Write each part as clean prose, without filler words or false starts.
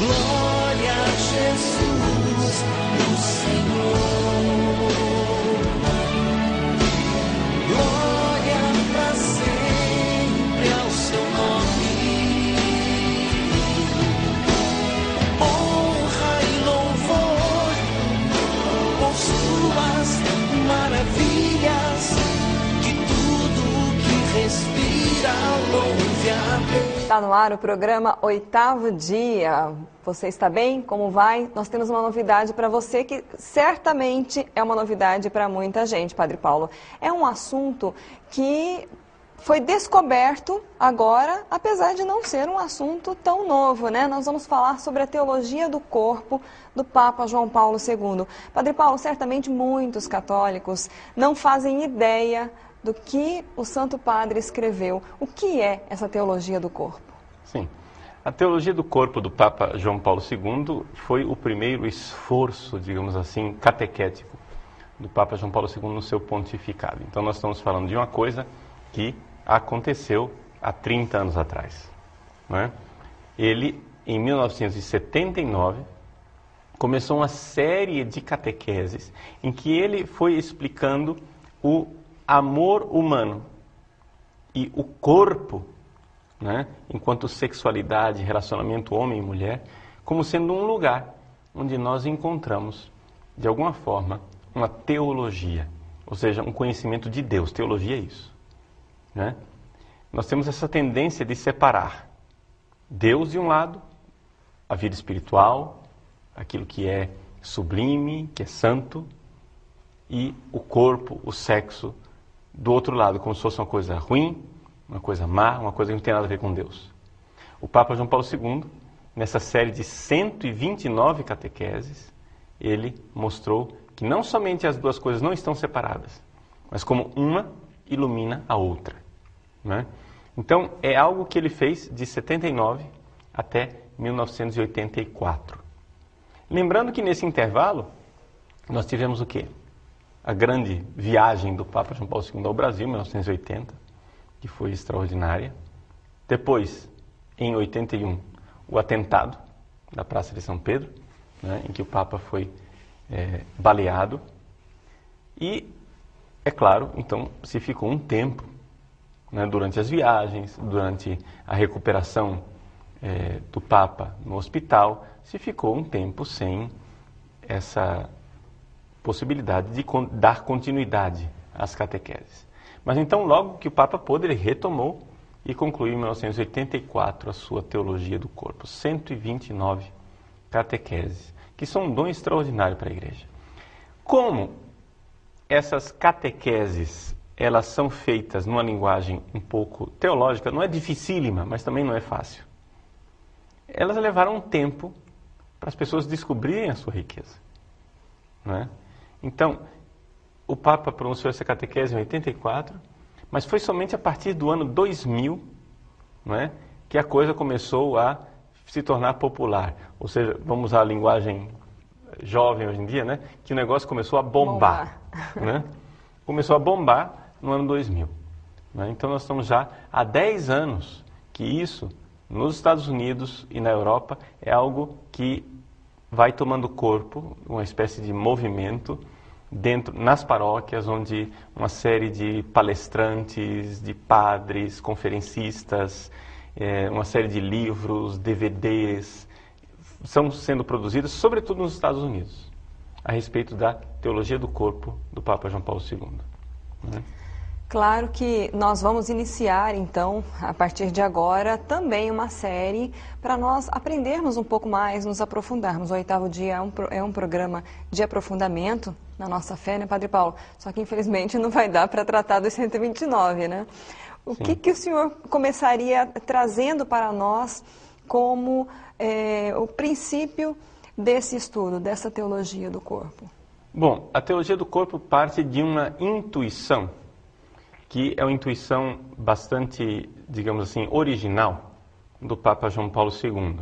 Glória a Jesus, o Senhor. Glória para sempre ao seu nome. Honra e louvor por suas maravilhas, que tudo que respira louve a Deus. Está no ar o programa Oitavo Dia. Você está bem? Como vai? Nós temos uma novidade para você que certamente é uma novidade para muita gente, Padre Paulo. É um assunto que foi descoberto agora, apesar de não ser um assunto tão novo, né? Nós vamos falar sobre a teologia do corpo do Papa João Paulo II. Padre Paulo, certamente muitos católicos não fazem ideia do que o Santo Padre escreveu. O que é essa teologia do corpo? Sim. A teologia do corpo do Papa João Paulo II foi o primeiro esforço, digamos assim, catequético do Papa João Paulo II no seu pontificado. Então nós estamos falando de uma coisa que aconteceu há 30 anos atrás. Não é? Ele, em 1979, começou uma série de catequeses em que ele foi explicando o amor humano e o corpo, né, enquanto sexualidade, relacionamento homem e mulher, como sendo um lugar onde nós encontramos, de alguma forma, uma teologia, ou seja, um conhecimento de Deus. Teologia é isso, né? Nós temos essa tendência de separar Deus de um lado, a vida espiritual, aquilo que é sublime, que é santo, e o corpo, o sexo, do outro lado, como se fosse uma coisa ruim, uma coisa má, uma coisa que não tem nada a ver com Deus. O Papa João Paulo II, nessa série de 129 catequeses, ele mostrou que não somente as duas coisas não estão separadas, mas como uma ilumina a outra, né? Então, é algo que ele fez de 79 até 1984. Lembrando que nesse intervalo, nós tivemos o quê? A grande viagem do Papa João Paulo II ao Brasil, em 1980, que foi extraordinária. Depois, em 81, o atentado da Praça de São Pedro, né, em que o Papa foi baleado. E, é claro, então, se ficou um tempo, né, durante as viagens, durante a recuperação do Papa no hospital, se ficou um tempo sem essa possibilidade de dar continuidade às catequeses. Mas então, logo que o Papa pôde, ele retomou e concluiu em 1984 a sua teologia do corpo. 129 catequeses, que são um dom extraordinário para a Igreja. Como essas catequeses, elas são feitas numa linguagem um pouco teológica, não é dificílima, mas também não é fácil. Elas levaram um tempo para as pessoas descobrirem a sua riqueza, não é? Então, o Papa pronunciou essa catequese em 84, mas foi somente a partir do ano 2000, não é, que a coisa começou a se tornar popular. Ou seja, vamos usar a linguagem jovem hoje em dia, né, que o negócio começou a bombar. Né? Começou a bombar no ano 2000. Né? Então, nós estamos já há 10 anos que isso, nos Estados Unidos e na Europa, é algo que vai tomando corpo, uma espécie de movimento nas paróquias, onde uma série de palestrantes, de padres, conferencistas, uma série de livros, DVDs, são sendo produzidos, sobretudo nos Estados Unidos, a respeito da teologia do corpo do Papa João Paulo II. Né? Claro que nós vamos iniciar, então, a partir de agora, também uma série para nós aprendermos um pouco mais, nos aprofundarmos. O Oitavo Dia é um programa de aprofundamento na nossa fé, né, Padre Paulo? Só que, infelizmente, não vai dar para tratar dos 129, né? O que o senhor começaria trazendo para nós como o princípio desse estudo, dessa teologia do corpo? Bom, a teologia do corpo parte de uma intuição, que é uma intuição bastante, digamos assim, original do Papa João Paulo II.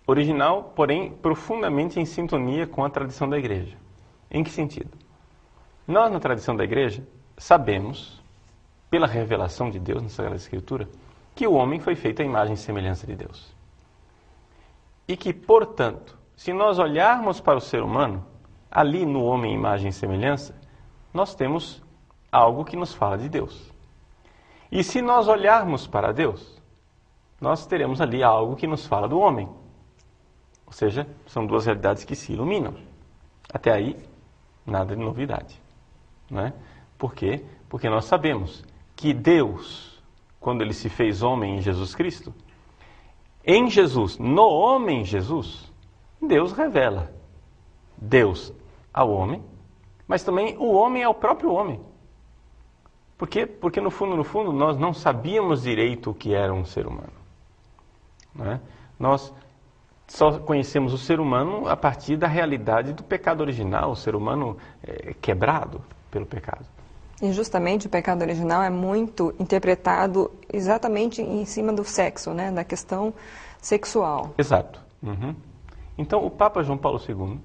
Original, porém, profundamente em sintonia com a tradição da Igreja. Em que sentido? Nós, na tradição da Igreja, sabemos, pela revelação de Deus na Sagrada Escritura, que o homem foi feito à imagem e semelhança de Deus. e que, portanto, se nós olharmos para o ser humano, ali no homem, imagem e semelhança, nós temos algo que nos fala de Deus. E se nós olharmos para Deus, nós teremos ali algo que nos fala do homem. Ou seja, são duas realidades que se iluminam. Até aí, nada de novidade. Não é? Por quê? Porque nós sabemos que Deus, quando Ele se fez homem em Jesus Cristo, em Jesus, no homem Jesus, Deus revela Deus ao homem, mas também o homem ao próprio homem. Por quê? Porque no fundo, nós não sabíamos direito o que era um ser humano. Não é? Nós só conhecemos o ser humano a partir da realidade do pecado original, o ser humano quebrado pelo pecado. E justamente o pecado original é muito interpretado exatamente em cima do sexo, né? Da questão sexual. Exato. Uhum. Então, o Papa João Paulo II,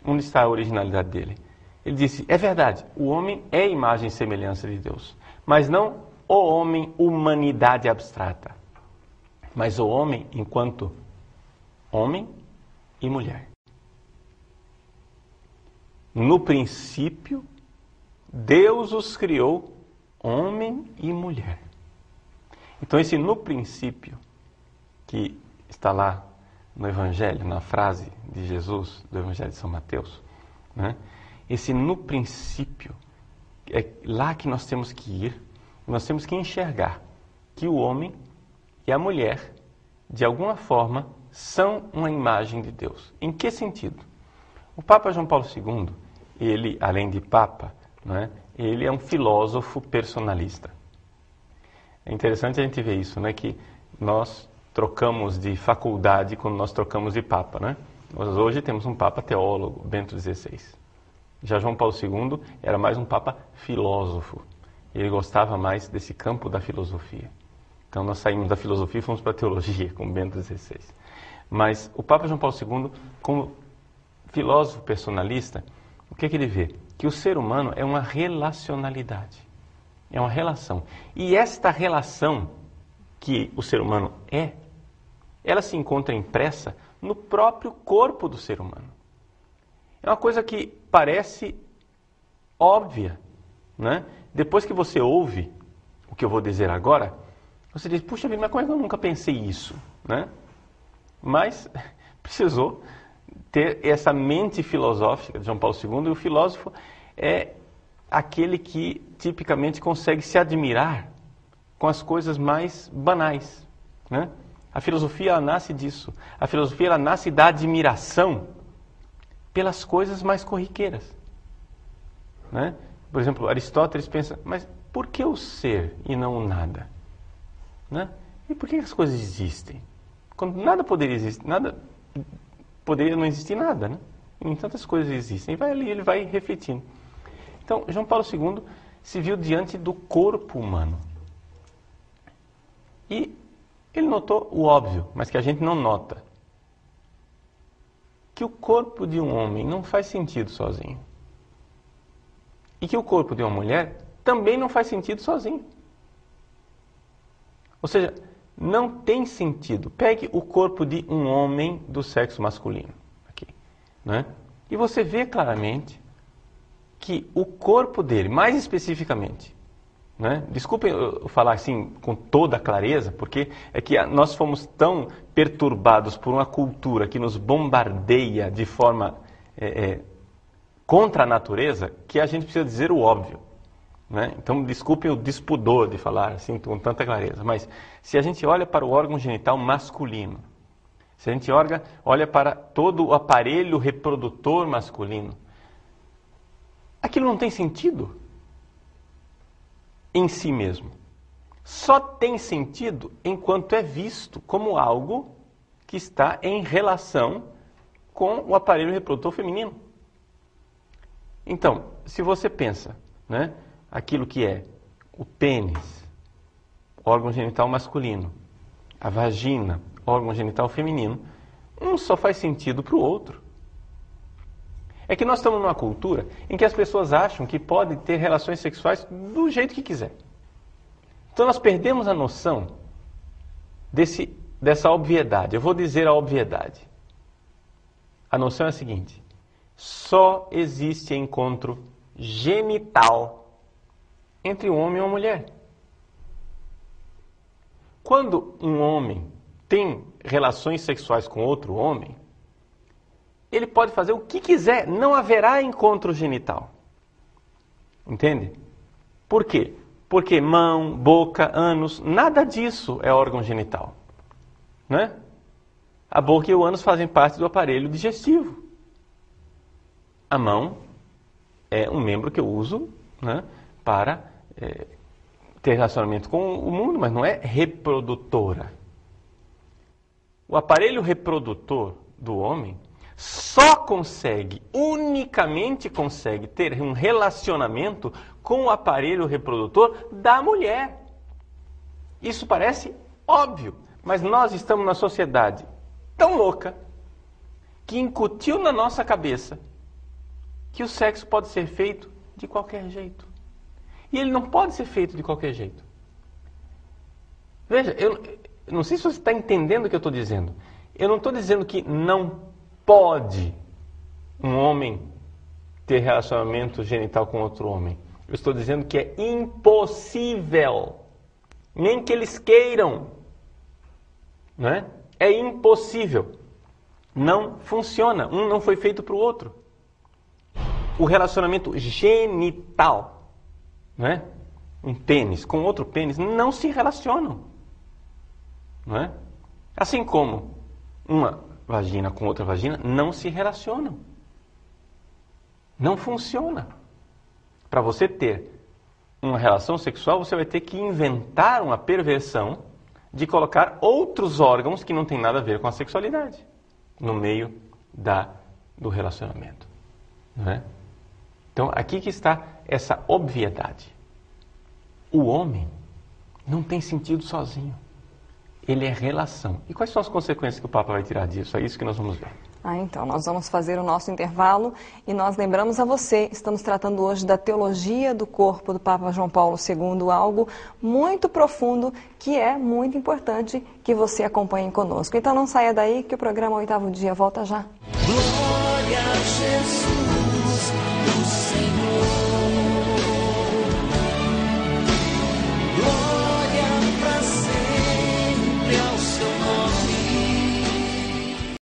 onde está a originalidade dele? Ele disse, é verdade, o homem é imagem e semelhança de Deus, mas não o homem, humanidade abstrata, mas o homem enquanto homem e mulher. No princípio, Deus os criou homem e mulher. Então, esse no princípio, que está lá no Evangelho, na frase de Jesus, do Evangelho de São Mateus, né? Esse no princípio, é lá que nós temos que ir, nós temos que enxergar que o homem e a mulher, de alguma forma, são uma imagem de Deus. Em que sentido? O Papa João Paulo II, ele, além de Papa, né, ele é um filósofo personalista. É interessante a gente ver isso, né, que nós trocamos de faculdade quando nós trocamos de Papa. Né? Nós hoje temos um Papa teólogo, Bento XVI. Já João Paulo II era mais um Papa filósofo. Ele gostava mais desse campo da filosofia. Então nós saímos da filosofia e fomos para a teologia, com Bento XVI. Mas o Papa João Paulo II, como filósofo personalista, o que ele vê? Que o ser humano é uma relacionalidade. É uma relação. E esta relação que o ser humano ela se encontra impressa no próprio corpo do ser humano. É uma coisa que parece óbvia, né? Depois que você ouve o que eu vou dizer agora, você diz, puxa vida, mas como é que eu nunca pensei isso? Né? Mas precisou ter essa mente filosófica de João Paulo II, e o filósofo é aquele que tipicamente consegue se admirar com as coisas mais banais. Né? A filosofia ela nasce disso. A filosofia ela nasce da admiração pelas coisas mais corriqueiras. Né? Por exemplo, Aristóteles pensa, mas por que o ser e não o nada? Né? E por que as coisas existem? Quando nada poderia existir, nada poderia não existir nada, né? Em tantas coisas existem. E vai ali, ele vai refletindo. Então, João Paulo II se viu diante do corpo humano. E ele notou o óbvio, mas que a gente não nota. Que o corpo de um homem não faz sentido sozinho. E que o corpo de uma mulher também não faz sentido sozinho. Ou seja, não tem sentido. Pegue o corpo de um homem do sexo masculino, aqui, né? E você vê claramente que o corpo dele, mais especificamente, né? Desculpem eu falar assim com toda a clareza, porque é que nós fomos tão perturbados por uma cultura que nos bombardeia de forma contra a natureza, que a gente precisa dizer o óbvio. Né? Então, desculpem o despudor de falar assim com tanta clareza, mas se a gente olha para o órgão genital masculino, se a gente olha para todo o aparelho reprodutor masculino, aquilo não tem sentido em si mesmo. Só tem sentido enquanto é visto como algo que está em relação com o aparelho reprodutor feminino. Então, se você pensa, né, aquilo que é o pênis, órgão genital masculino, a vagina, órgão genital feminino, um só faz sentido para o outro. É que nós estamos numa cultura em que as pessoas acham que podem ter relações sexuais do jeito que quiser. Então nós perdemos a noção desse dessa obviedade. Eu vou dizer a obviedade. A noção é a seguinte: só existe encontro genital entre um homem e uma mulher. Quando um homem tem relações sexuais com outro homem, ele pode fazer o que quiser, não haverá encontro genital. Entende? Por quê? Porque mão, boca, ânus, nada disso é órgão genital. Né? A boca e o ânus fazem parte do aparelho digestivo. A mão é um membro que eu uso, né, para ter relacionamento com o mundo, mas não é reprodutora. O aparelho reprodutor do homem unicamente consegue ter um relacionamento com o aparelho reprodutor da mulher. Isso parece óbvio, mas nós estamos na sociedade tão louca que incutiu na nossa cabeça que o sexo pode ser feito de qualquer jeito. E ele não pode ser feito de qualquer jeito. Veja, eu não sei se você está entendendo o que eu estou dizendo. Eu não estou dizendo que não pode um homem ter relacionamento genital com outro homem. Eu estou dizendo que é impossível. Nem que eles queiram. Não é? É impossível. Não funciona. Um não foi feito para o outro. O relacionamento genital, não é? Um pênis com outro pênis não se relacionam. Não é? Assim como uma vagina com outra vagina não se relacionam. Não funciona. Para você ter uma relação sexual, você vai ter que inventar uma perversão de colocar outros órgãos que não tem nada a ver com a sexualidade no meio do relacionamento. Não é? Então, aqui que está essa obviedade. O homem não tem sentido sozinho. Ele é relação. E quais são as consequências que o Papa vai tirar disso? É isso que nós vamos ver. Então, nós vamos fazer o nosso intervalo e nós lembramos a você, estamos tratando hoje da teologia do corpo do Papa João Paulo II, algo muito profundo que é muito importante que você acompanhe conosco. Então não saia daí que o programa Oitavo Dia volta já. Glória a Jesus.